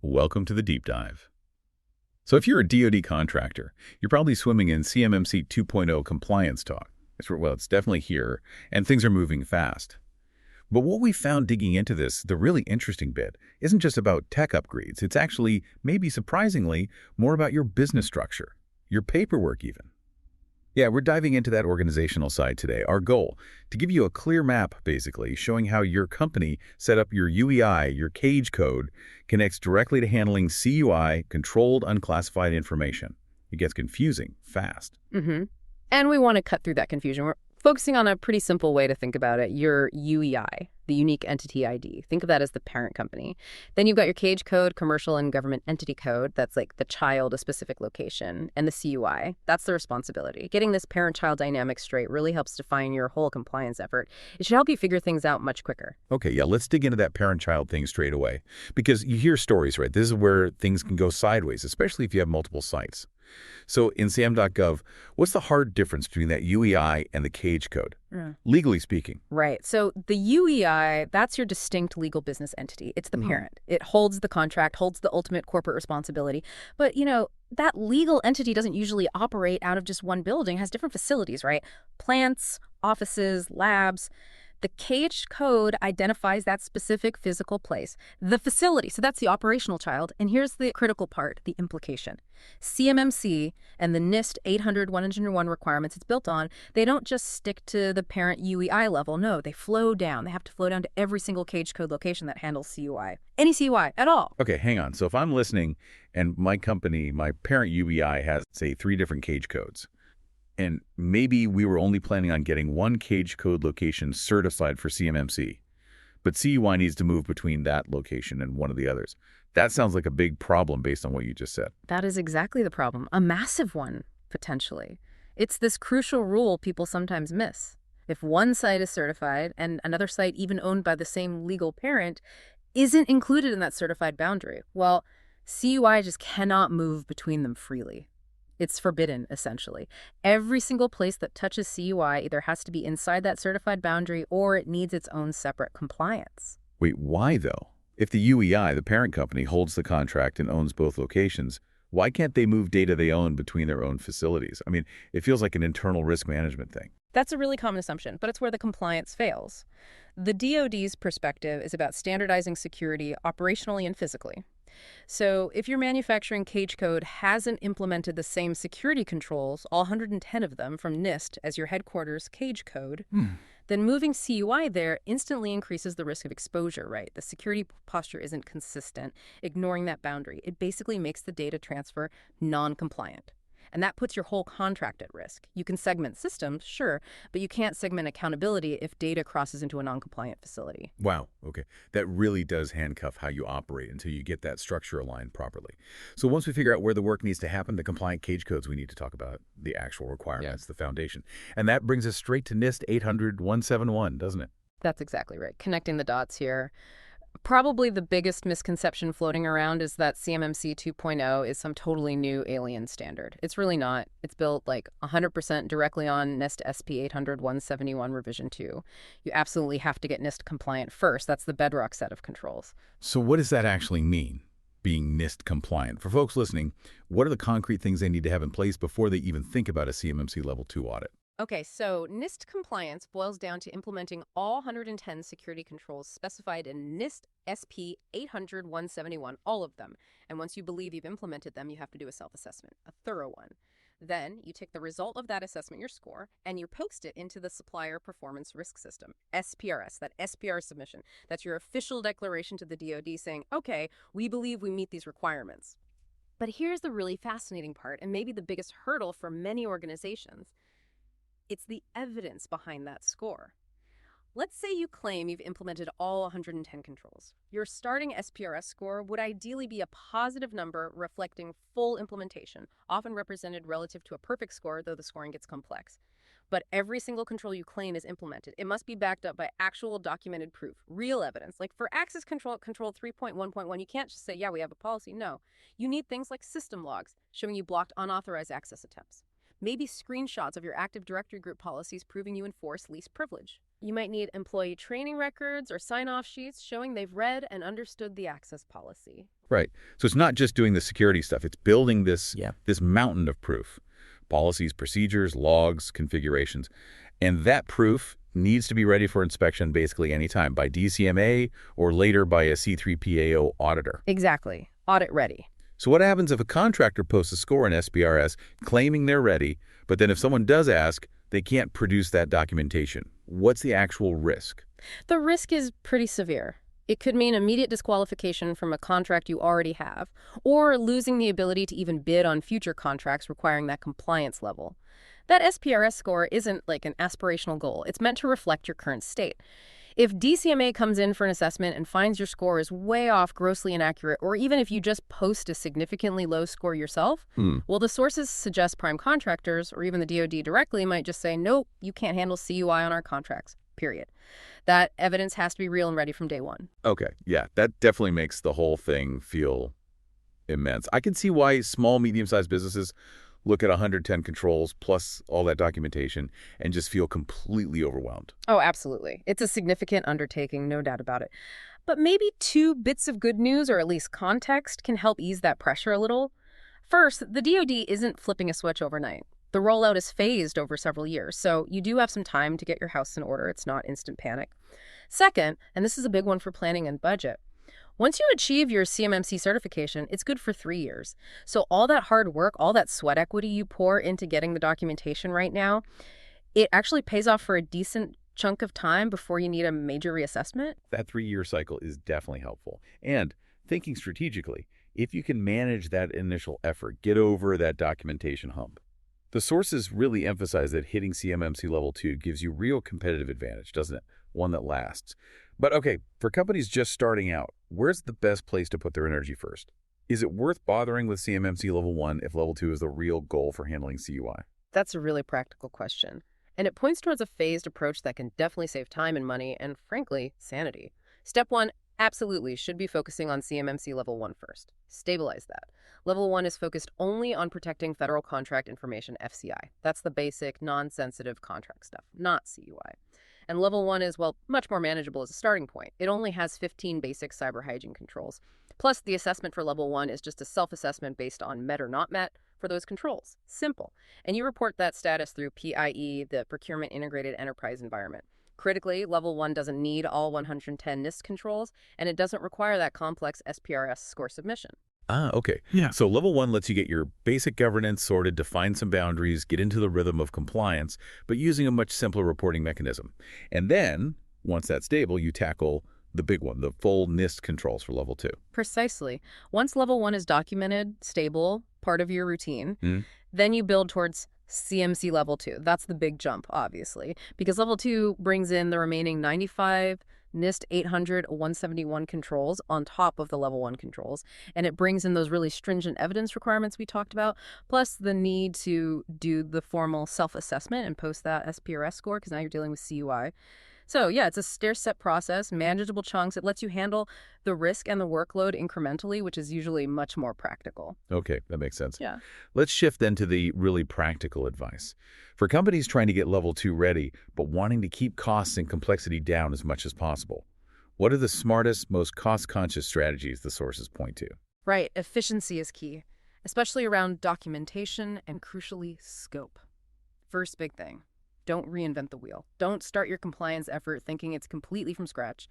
Welcome to the deep dive. So if you're a DoD contractor, you're probably swimming in CMMC 2.0 compliance talk. Well, it's definitely here, and things are moving fast. But what we found digging into this, the really interesting bit, isn't just about tech upgrades. It's actually, maybe surprisingly, more about your business structure, your paperwork even. Yeah, we're diving into that organizational side today. Our goal, to give you a clear map, basically, showing how your company set up your UEI, your cage code, connects directly to handling CUI, controlled unclassified information. It gets confusing fast. And we want to cut through that confusion. We're focusing on a pretty simple way to think about it. Your UEI, the Unique Entity ID. Think of that as the parent company. Then you've got your cage code, commercial and government entity code. That's like the child, a specific location. And the CUI, that's the responsibility. Getting this parent-child dynamic straight really helps define your whole compliance effort. It should help you figure things out much quicker. Okay, yeah, let's dig into that parent-child thing straight away. Because you hear stories, right? This is where things can go sideways, especially if you have multiple sites. So in SAM.gov, what's the hard difference between that UEI and the cage code, legally speaking? Right. So the UEI, that's your distinct legal business entity. It's the parent. It holds the contract, holds the ultimate corporate responsibility. But, that legal entity doesn't usually operate out of just one building. It has different facilities, right? Plants, offices, labs. The cage code identifies that specific physical place, the facility. So that's the operational child. And here's the critical part, the implication. CMMC and the NIST-800-171 requirements it's built on, they don't just stick to the parent UEI level. No, they flow down. They have to flow down to every single cage code location that handles CUI. Any CUI at all. Okay, hang on. So if I'm listening and my company, my parent UEI has, say, 3 different cage codes, and maybe we were only planning on getting one cage code location certified for CMMC, but CUI needs to move between that location and one of the others. That sounds like a big problem based on what you just said. That is exactly the problem. A massive one, potentially. It's this crucial rule people sometimes miss. If one site is certified and another site, even owned by the same legal parent, isn't included in that certified boundary, well, CUI just cannot move between them freely. It's forbidden, essentially. Every single place that touches CUI either has to be inside that certified boundary or it needs its own separate compliance. Wait, why though? If the UEI, the parent company, holds the contract and owns both locations, why can't they move data they own between their own facilities? I mean, it feels like an internal risk management thing. That's a really common assumption, but it's where the compliance fails. The DoD's perspective is about standardizing security operationally and physically. So if your manufacturing cage code hasn't implemented the same security controls, all 110 of them from NIST as your headquarters cage code, then moving CUI there instantly increases the risk of exposure, right? The security posture isn't consistent, ignoring that boundary. It basically makes the data transfer non-compliant. And that puts your whole contract at risk. You can segment systems, sure, but you can't segment accountability if data crosses into a non-compliant facility. Wow, okay. That really does handcuff how you operate until you get that structure aligned properly. So once we figure out where the work needs to happen, the compliant cage codes, we need to talk about the actual requirements, the foundation. And that brings us straight to NIST 800-171, doesn't it? That's exactly right. Connecting the dots here. Probably the biggest misconception floating around is that CMMC 2.0 is some totally new alien standard. It's really not. It's built like 100% directly on NIST SP 800-171 revision 2. You absolutely have to get NIST compliant first. That's the bedrock set of controls. So what does that actually mean, being NIST compliant? For folks listening, what are the concrete things they need to have in place before they even think about a CMMC Level 2 audit? Okay, so NIST compliance boils down to implementing all 110 security controls specified in NIST SP 800-171, all of them. And once you believe you've implemented them, you have to do a self-assessment, a thorough one. Then you take the result of that assessment, your score, and you post it into the Supplier Performance Risk System, SPRS, that SPR submission. That's your official declaration to the DoD saying, okay, we believe we meet these requirements. But here's the really fascinating part, and maybe the biggest hurdle for many organizations. It's the evidence behind that score. Let's say you claim you've implemented all 110 controls. Your starting SPRS score would ideally be a positive number reflecting full implementation, often represented relative to a perfect score, though the scoring gets complex. But every single control you claim is implemented. It must be backed up by actual documented proof, real evidence. Like for access control 3.1.1, you can't just say, yeah, we have a policy. No, you need things like system logs showing you blocked unauthorized access attempts. Maybe screenshots of your Active Directory group policies proving you enforce least privilege. You might need employee training records or sign-off sheets showing they've read and understood the access policy. Right. So it's not just doing the security stuff. It's building this, Yeah. this mountain of proof. Policies, procedures, logs, configurations. And that proof needs to be ready for inspection basically anytime by DCMA or later by a C3PAO auditor. Exactly. Audit ready. So what happens if a contractor posts a score in SPRS claiming they're ready, but then if someone does ask, they can't produce that documentation? What's the actual risk? The risk is pretty severe. It could mean immediate disqualification from a contract you already have, or losing the ability to even bid on future contracts requiring that compliance level. That SPRS score isn't like an aspirational goal. It's meant to reflect your current state. If DCMA comes in for an assessment and finds your score is way off, grossly inaccurate, or even if you just post a significantly low score yourself, well, the sources suggest prime contractors, or even the DoD directly, might just say, nope, you can't handle CUI on our contracts, period. That evidence has to be real and ready from day one. Okay, yeah, that definitely makes the whole thing feel immense. I can see why small, medium-sized businesses look at 110 controls plus all that documentation and just feel completely overwhelmed. Oh, absolutely. It's a significant undertaking, no doubt about it. But maybe two bits of good news, or at least context, can help ease that pressure a little. First, the DoD isn't flipping a switch overnight. The rollout is phased over several years, so you do have some time to get your house in order. It's not instant panic. Second, and this is a big one for planning and budget, once you achieve your CMMC certification, it's good for 3 years. So all that hard work, all that sweat equity you pour into getting the documentation right now, it actually pays off for a decent chunk of time before you need a major reassessment. That 3-year cycle is definitely helpful. And thinking strategically, if you can manage that initial effort, get over that documentation hump. The sources really emphasize that hitting CMMC Level 2 gives you real competitive advantage, doesn't it? One that lasts. But okay, for companies just starting out, where's the best place to put their energy first? Is it worth bothering with CMMC Level 1 if Level 2 is the real goal for handling CUI? That's a really practical question. And it points towards a phased approach that can definitely save time and money and, frankly, sanity. Step 1 absolutely should be focusing on CMMC Level 1 first. Stabilize that. Level 1 is focused only on protecting federal contract information, FCI. That's the basic, non-sensitive contract stuff, not CUI. And Level 1 is, well, much more manageable as a starting point. It only has 15 basic cyber hygiene controls. Plus, the assessment for Level 1 is just a self-assessment based on met or not met for those controls. Simple. And you report that status through PIE, the Procurement Integrated Enterprise Environment. Critically, Level 1 doesn't need all 110 NIST controls, and it doesn't require that complex SPRS score submission. Ah, okay. Yeah. So Level 1 lets you get your basic governance sorted, define some boundaries, get into the rhythm of compliance, but using a much simpler reporting mechanism. And then, once that's stable, you tackle the big one, the full NIST controls for Level 2. Precisely. Once Level 1 is documented, stable, part of your routine, then you build towards CMC Level 2. That's the big jump, obviously, because Level 2 brings in the remaining 95 NIST-800-171 controls on top of the Level 1 controls, and it brings in those really stringent evidence requirements we talked about, plus the need to do the formal self-assessment and post that SPRS score, because now you're dealing with CUI. So yeah, it's a stair-step process, manageable chunks. It lets you handle the risk and the workload incrementally, which is usually much more practical. Okay, that makes sense. Yeah. Let's shift then to the really practical advice. For companies trying to get Level 2 ready, but wanting to keep costs and complexity down as much as possible, what are the smartest, most cost-conscious strategies the sources point to? Right. Efficiency is key, especially around documentation and, crucially, scope. First big thing. Don't reinvent the wheel. Don't start your compliance effort thinking it's completely from scratch.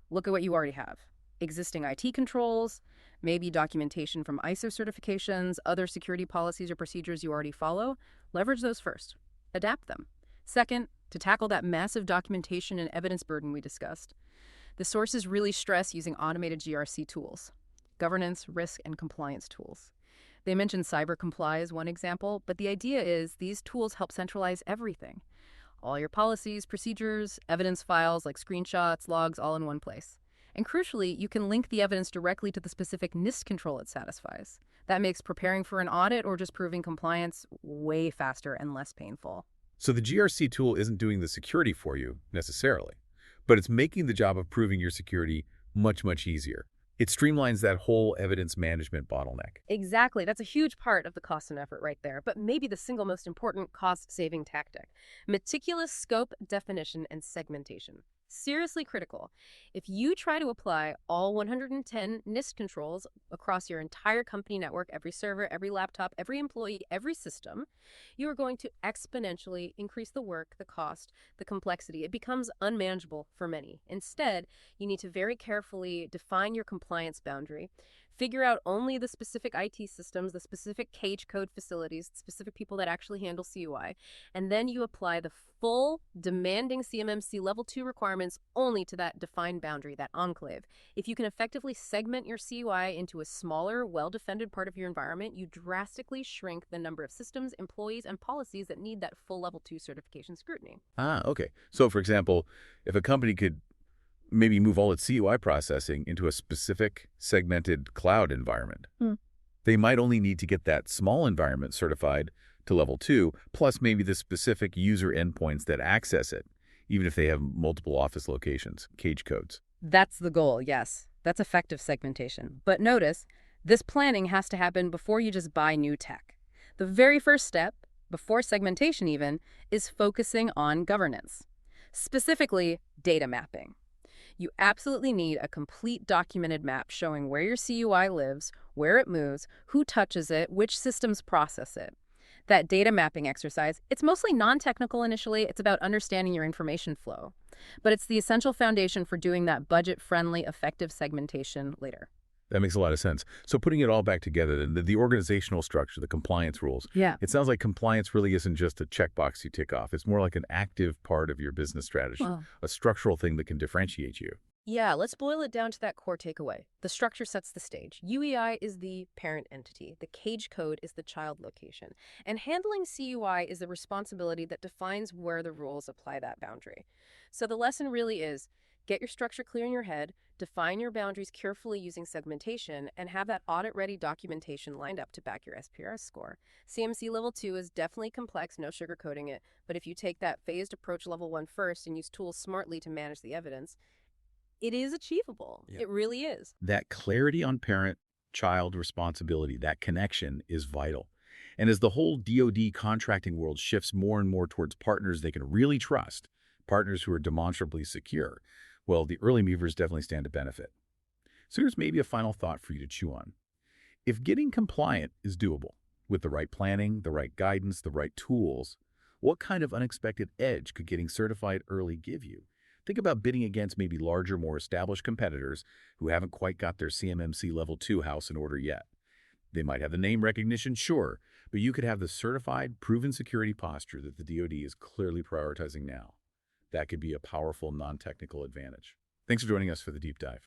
Look at what you already have. Existing IT controls, maybe documentation from ISO certifications, other security policies or procedures you already follow. Leverage those first. Adapt them. Second, to tackle that massive documentation and evidence burden we discussed, the sources really stress using automated GRC tools, governance, risk, and compliance tools. They mentioned CyberComply as one example, but the idea is these tools help centralize everything. All your policies, procedures, evidence files like screenshots, logs, all in one place. And crucially, you can link the evidence directly to the specific NIST control it satisfies. That makes preparing for an audit or just proving compliance way faster and less painful. So the GRC tool isn't doing the security for you, necessarily, but it's making the job of proving your security much, much easier. It streamlines that whole evidence management bottleneck. Exactly. That's a huge part of the cost and effort right there, but maybe the single most important cost-saving tactic. Meticulous scope, definition, and segmentation. Seriously critical. If you try to apply all 110 NIST controls across your entire company network, every server, every laptop, every employee, every system, you are going to exponentially increase the work, the cost, the complexity. It becomes unmanageable for many. Instead, you need to very carefully define your compliance boundary, figure out only the specific IT systems, the specific cage code facilities, specific people that actually handle CUI, and then you apply the full demanding CMMC level 2 requirements only to that defined boundary, that enclave. If you can effectively segment your CUI into a smaller, well-defended part of your environment, you drastically shrink the number of systems, employees, and policies that need that full level 2 certification scrutiny. Ah, okay. So, for example, if a company could maybe move all its CUI processing into a specific segmented cloud environment, they might only need to get that small environment certified to level 2, plus maybe the specific user endpoints that access it, even if they have multiple office locations, cage codes. That's the goal, yes. That's effective segmentation. But notice, this planning has to happen before you just buy new tech. The very first step, before segmentation even, is focusing on governance. Specifically, data mapping. You absolutely need a complete documented map showing where your CUI lives, where it moves, who touches it, which systems process it. That data mapping exercise, it's mostly non-technical initially. It's about understanding your information flow. But it's the essential foundation for doing that budget-friendly, effective segmentation later. That makes a lot of sense. So putting it all back together, the organizational structure, the compliance rules, Yeah. it sounds like compliance really isn't just a checkbox you tick off. It's more like an active part of your business strategy, Well, a structural thing that can differentiate you. yeah, let's boil it down to that core takeaway. The structure sets the stage. UEI is the parent entity. The cage code is the child location. And handling CUI is the responsibility that defines where the rules apply that boundary. So the lesson really is get your structure clear in your head, define your boundaries carefully using segmentation, and have that audit-ready documentation lined up to back your SPRS score. CMC Level 2 is definitely complex, no sugarcoating it, but if you take that phased approach Level 1 first and use tools smartly to manage the evidence, it is achievable. Yeah. It really is. That clarity on parent-child responsibility, that connection is vital. And as the whole DoD contracting world shifts more and more towards partners they can really trust, partners who are demonstrably secure, well, the early movers definitely stand to benefit. So here's maybe a final thought for you to chew on. If getting compliant is doable, with the right planning, the right guidance, the right tools, what kind of unexpected edge could getting certified early give you? Think about bidding against maybe larger, more established competitors who haven't quite got their CMMC Level 2 house in order yet. They might have the name recognition, sure, but you could have the certified, proven security posture that the DoD is clearly prioritizing now. That could be a powerful non-technical advantage. Thanks for joining us for the deep dive.